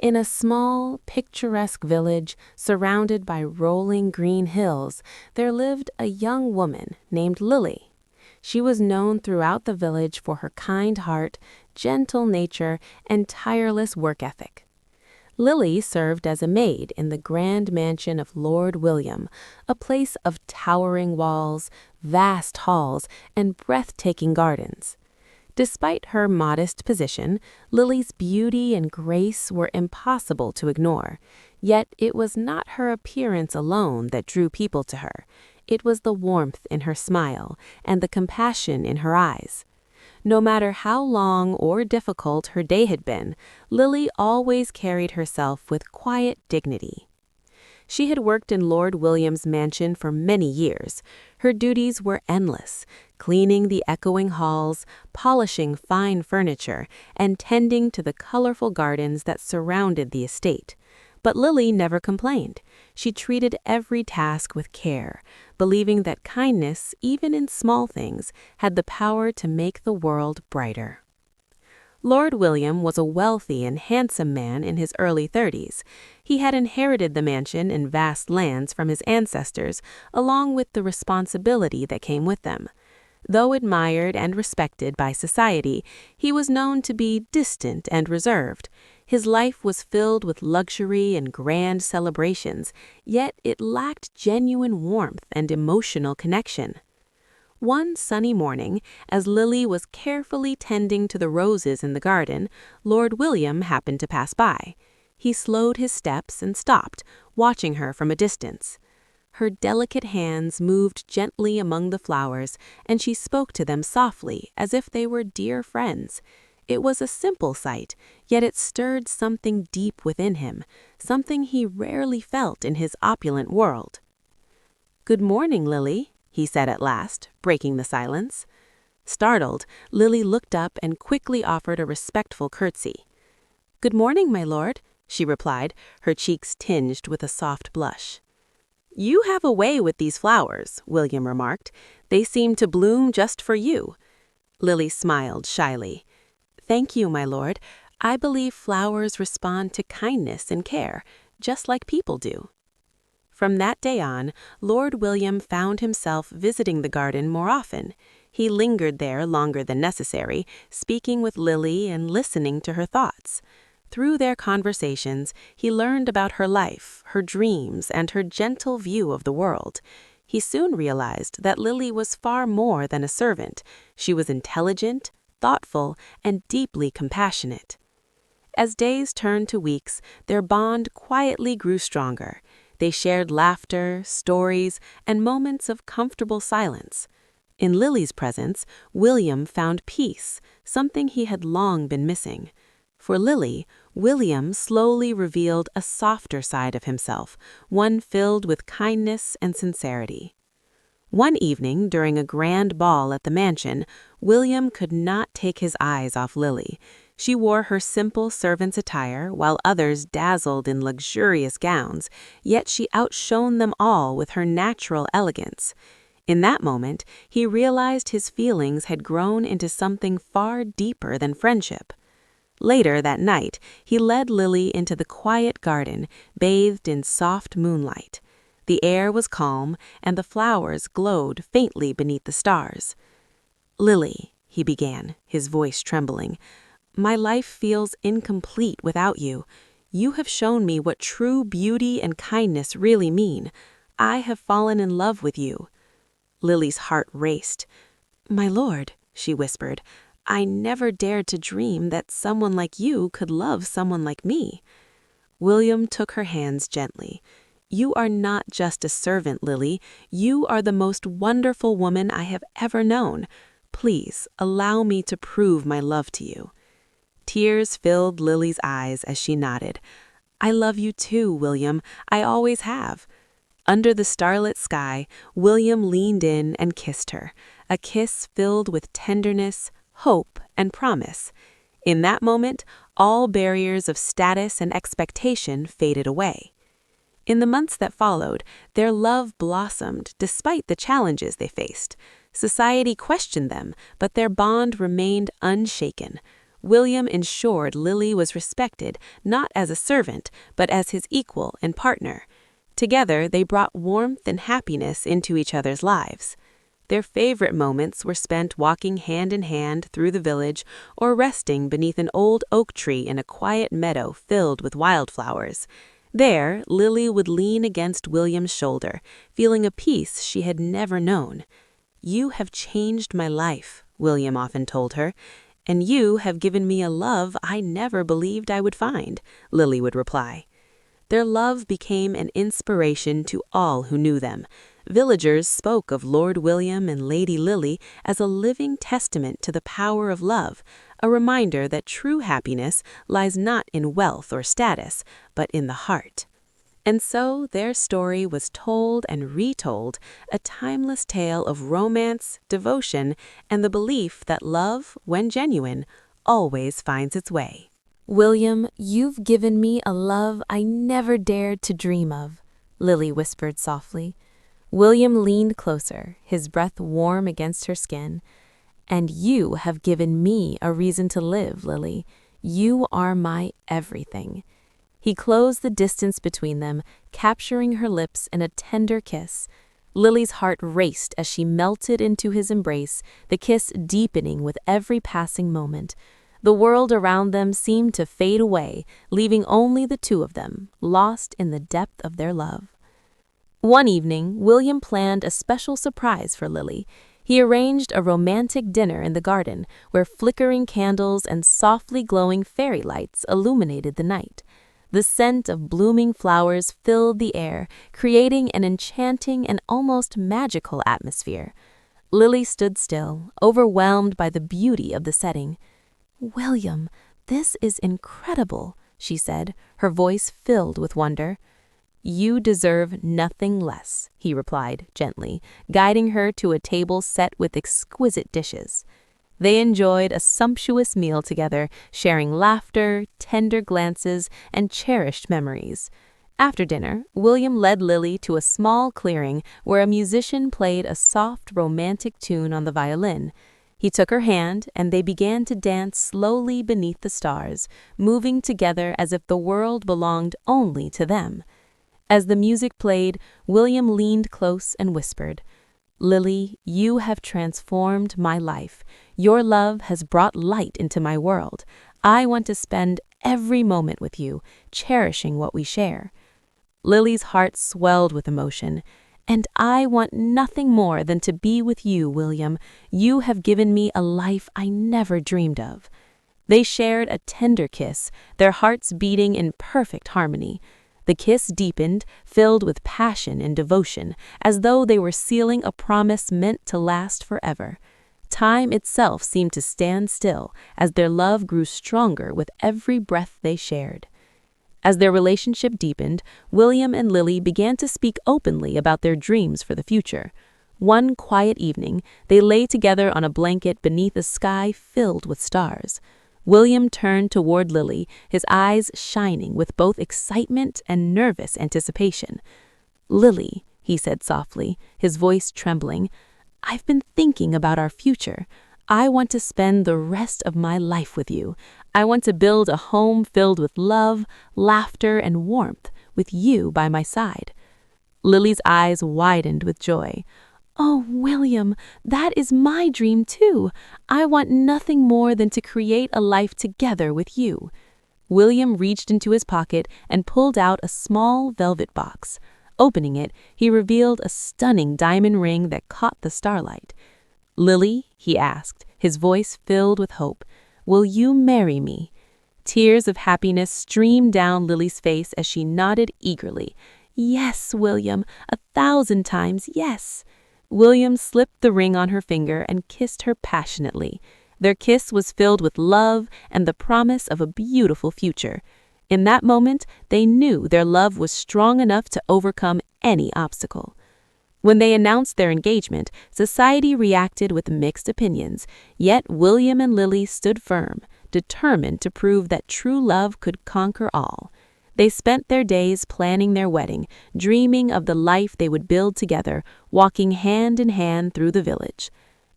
In a small, picturesque village surrounded by rolling green hills, there lived a young woman named Lily. She was known throughout the village for her kind heart, gentle nature, and tireless work ethic. Lily served as a maid in the grand mansion of Lord William, a place of towering walls, vast halls, and breathtaking gardens. Despite her modest position, Lily's beauty and grace were impossible to ignore. Yet it was not her appearance alone that drew people to her. It was the warmth in her smile and the compassion in her eyes. No matter how long or difficult her day had been, Lily always carried herself with quiet dignity. She had worked in Lord William's mansion for many years. Her duties were endless, cleaning the echoing halls, polishing fine furniture, and tending to the colorful gardens that surrounded the estate. But Lily never complained. She treated every task with care, believing that kindness, even in small things, had the power to make the world brighter. Lord William was a wealthy and handsome man in his early 30s. He had inherited the mansion and vast lands from his ancestors, along with the responsibility that came with them. Though admired and respected by society, he was known to be distant and reserved. His life was filled with luxury and grand celebrations, yet it lacked genuine warmth and emotional connection. One sunny morning, as Lily was carefully tending to the roses in the garden, Lord William happened to pass by. He slowed his steps and stopped, watching her from a distance. Her delicate hands moved gently among the flowers, and she spoke to them softly, as if they were dear friends. It was a simple sight, yet it stirred something deep within him, something he rarely felt in his opulent world. "Good morning, Lily," he said at last, breaking the silence. Startled, Lily looked up and quickly offered a respectful curtsy. "Good morning, my lord," she replied, her cheeks tinged with a soft blush. "You have a way with these flowers," William remarked. "They seem to bloom just for you." Lily smiled shyly. "Thank you, my lord. I believe flowers respond to kindness and care, just like people do." From that day on, Lord William found himself visiting the garden more often. He lingered there longer than necessary, speaking with Lily and listening to her thoughts. Through their conversations, he learned about her life, her dreams, and her gentle view of the world. He soon realized that Lily was far more than a servant. She was intelligent, thoughtful, and deeply compassionate. As days turned to weeks, their bond quietly grew stronger. They shared laughter, stories, and moments of comfortable silence. In Lily's presence, William found peace, something he had long been missing. For Lily, William slowly revealed a softer side of himself, one filled with kindness and sincerity. One evening, during a grand ball at the mansion, William could not take his eyes off Lily. She wore her simple servant's attire, while others dazzled in luxurious gowns, yet she outshone them all with her natural elegance. In that moment, he realized his feelings had grown into something far deeper than friendship. Later that night, he led Lily into the quiet garden, bathed in soft moonlight. The air was calm, and the flowers glowed faintly beneath the stars. "Lily," he began, his voice trembling, "my life feels incomplete without you. You have shown me what true beauty and kindness really mean. I have fallen in love with you." Lily's heart raced. "My lord," she whispered, "I never dared to dream that someone like you could love someone like me." William took her hands gently. "You are not just a servant, Lily. You are the most wonderful woman I have ever known. Please, allow me to prove my love to you." Tears filled Lily's eyes as she nodded. "I love you too, William. I always have." Under the starlit sky, William leaned in and kissed her, a kiss filled with tenderness, hope, and promise. In that moment, all barriers of status and expectation faded away. In the months that followed, their love blossomed despite the challenges they faced. Society questioned them, but their bond remained unshaken. William ensured Lily was respected not as a servant, but as his equal and partner. Together, they brought warmth and happiness into each other's lives. Their favorite moments were spent walking hand in hand through the village or resting beneath an old oak tree in a quiet meadow filled with wildflowers. There, Lily would lean against William's shoulder, feeling a peace she had never known. "You have changed my life," William often told her, "and you have given me a love I never believed I would find," Lily would reply. Their love became an inspiration to all who knew them. Villagers spoke of Lord William and Lady Lily as a living testament to the power of love, a reminder that true happiness lies not in wealth or status, but in the heart. And so their story was told and retold, a timeless tale of romance, devotion, and the belief that love, when genuine, always finds its way. "William, you've given me a love I never dared to dream of," Lily whispered softly. William leaned closer, his breath warm against her skin. "And you have given me a reason to live, Lily. You are my everything." He closed the distance between them, capturing her lips in a tender kiss. Lily's heart raced as she melted into his embrace, the kiss deepening with every passing moment. The world around them seemed to fade away, leaving only the two of them, lost in the depth of their love. One evening, William planned a special surprise for Lily. He arranged a romantic dinner in the garden, where flickering candles and softly glowing fairy lights illuminated the night. The scent of blooming flowers filled the air, creating an enchanting and almost magical atmosphere. Lily stood still, overwhelmed by the beauty of the setting. "William, this is incredible," she said, her voice filled with wonder. "You deserve nothing less," he replied gently, guiding her to a table set with exquisite dishes. They enjoyed a sumptuous meal together, sharing laughter, tender glances, and cherished memories. After dinner, William led Lily to a small clearing where a musician played a soft, romantic tune on the violin. He took her hand, and they began to dance slowly beneath the stars, moving together as if the world belonged only to them. As the music played, William leaned close and whispered, "Lily, you have transformed my life. Your love has brought light into my world. I want to spend every moment with you, cherishing what we share." Lily's heart swelled with emotion. "And I want nothing more than to be with you, William. You have given me a life I never dreamed of." They shared a tender kiss, their hearts beating in perfect harmony. The kiss deepened, filled with passion and devotion, as though they were sealing a promise meant to last forever. Time itself seemed to stand still as their love grew stronger with every breath they shared. As their relationship deepened, William and Lily began to speak openly about their dreams for the future. One quiet evening, they lay together on a blanket beneath a sky filled with stars. William turned toward Lily, his eyes shining with both excitement and nervous anticipation. "Lily," he said softly, his voice trembling, "I've been thinking about our future. I want to spend the rest of my life with you. I want to build a home filled with love, laughter, and warmth, with you by my side." Lily's eyes widened with joy. "Oh, William, that is my dream too. I want nothing more than to create a life together with you." William reached into his pocket and pulled out a small velvet box. Opening it, he revealed a stunning diamond ring that caught the starlight. "Lily," he asked, his voice filled with hope, "will you marry me?" Tears of happiness streamed down Lily's face as she nodded eagerly. "Yes, William, 1,000 times yes." William slipped the ring on her finger and kissed her passionately. Their kiss was filled with love and the promise of a beautiful future. In that moment, they knew their love was strong enough to overcome any obstacle. When they announced their engagement, society reacted with mixed opinions, yet William and Lily stood firm, determined to prove that true love could conquer all. They spent their days planning their wedding, dreaming of the life they would build together, walking hand in hand through the village.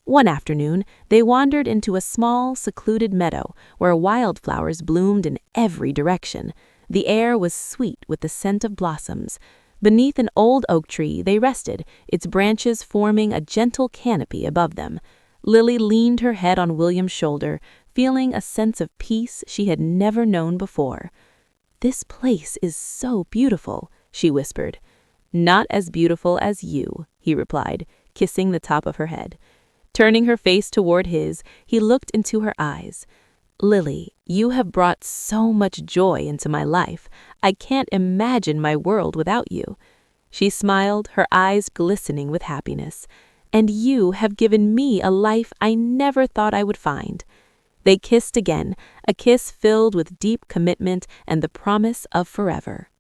One afternoon, they wandered into a small, secluded meadow where wildflowers bloomed in every direction. The air was sweet with the scent of blossoms. Beneath an old oak tree, they rested, its branches forming a gentle canopy above them. Lily leaned her head on William's shoulder, feeling a sense of peace she had never known before. "This place is so beautiful," she whispered. "Not as beautiful as you," he replied, kissing the top of her head. Turning her face toward his, he looked into her eyes. "Lily, you have brought so much joy into my life. I can't imagine my world without you." She smiled, her eyes glistening with happiness. "And you have given me a life I never thought I would find." They kissed again, a kiss filled with deep commitment and the promise of forever.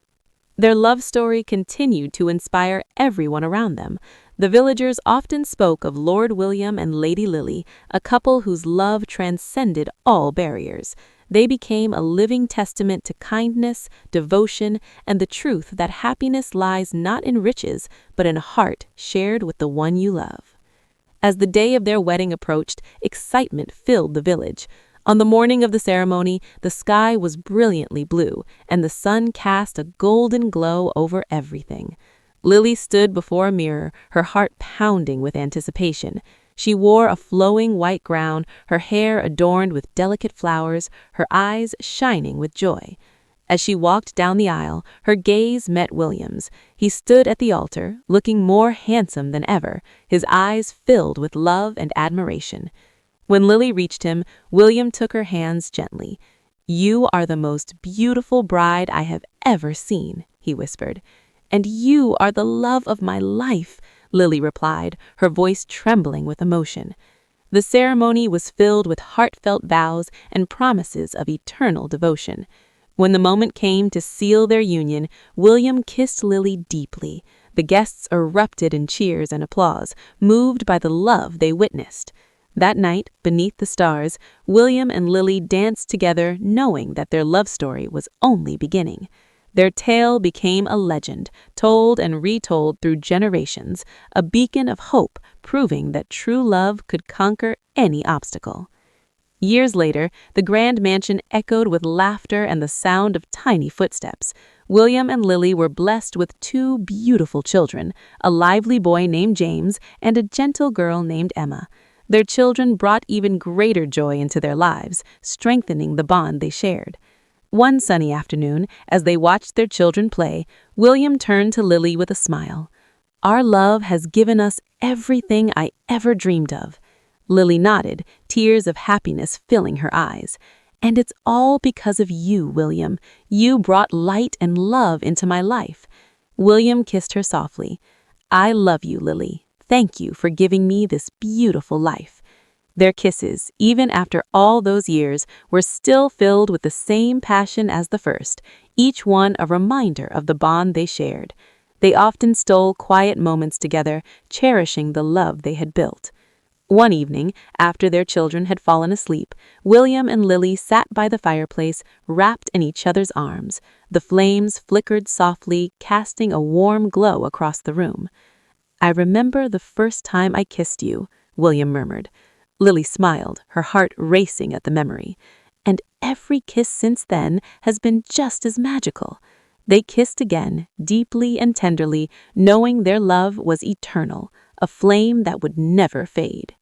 Their love story continued to inspire everyone around them. The villagers often spoke of Lord William and Lady Lily, a couple whose love transcended all barriers. They became a living testament to kindness, devotion, and the truth that happiness lies not in riches, but in a heart shared with the one you love. As the day of their wedding approached, excitement filled the village. On the morning of the ceremony, the sky was brilliantly blue, and the sun cast a golden glow over everything. Lily stood before a mirror, her heart pounding with anticipation. She wore a flowing white gown, her hair adorned with delicate flowers, her eyes shining with joy. As she walked down the aisle, her gaze met William's. He stood at the altar, looking more handsome than ever, his eyes filled with love and admiration. When Lily reached him, William took her hands gently. "You are the most beautiful bride I have ever seen," he whispered. "And you are the love of my life," Lily replied, her voice trembling with emotion. The ceremony was filled with heartfelt vows and promises of eternal devotion. When the moment came to seal their union, William kissed Lily deeply. The guests erupted in cheers and applause, moved by the love they witnessed. That night, beneath the stars, William and Lily danced together, knowing that their love story was only beginning. Their tale became a legend, told and retold through generations, a beacon of hope, proving that true love could conquer any obstacle. Years later, the grand mansion echoed with laughter and the sound of tiny footsteps. William and Lily were blessed with two beautiful children, a lively boy named James and a gentle girl named Emma. Their children brought even greater joy into their lives, strengthening the bond they shared. One sunny afternoon, as they watched their children play, William turned to Lily with a smile. "Our love has given us everything I ever dreamed of." Lily nodded, tears of happiness filling her eyes. "And it's all because of you, William. You brought light and love into my life." William kissed her softly. "I love you, Lily. Thank you for giving me this beautiful life." Their kisses, even after all those years, were still filled with the same passion as the first, each one a reminder of the bond they shared. They often stole quiet moments together, cherishing the love they had built. One evening, after their children had fallen asleep, William and Lily sat by the fireplace, wrapped in each other's arms. The flames flickered softly, casting a warm glow across the room. "I remember the first time I kissed you," William murmured. Lily smiled, her heart racing at the memory. "And every kiss since then has been just as magical." They kissed again, deeply and tenderly, knowing their love was eternal, a flame that would never fade.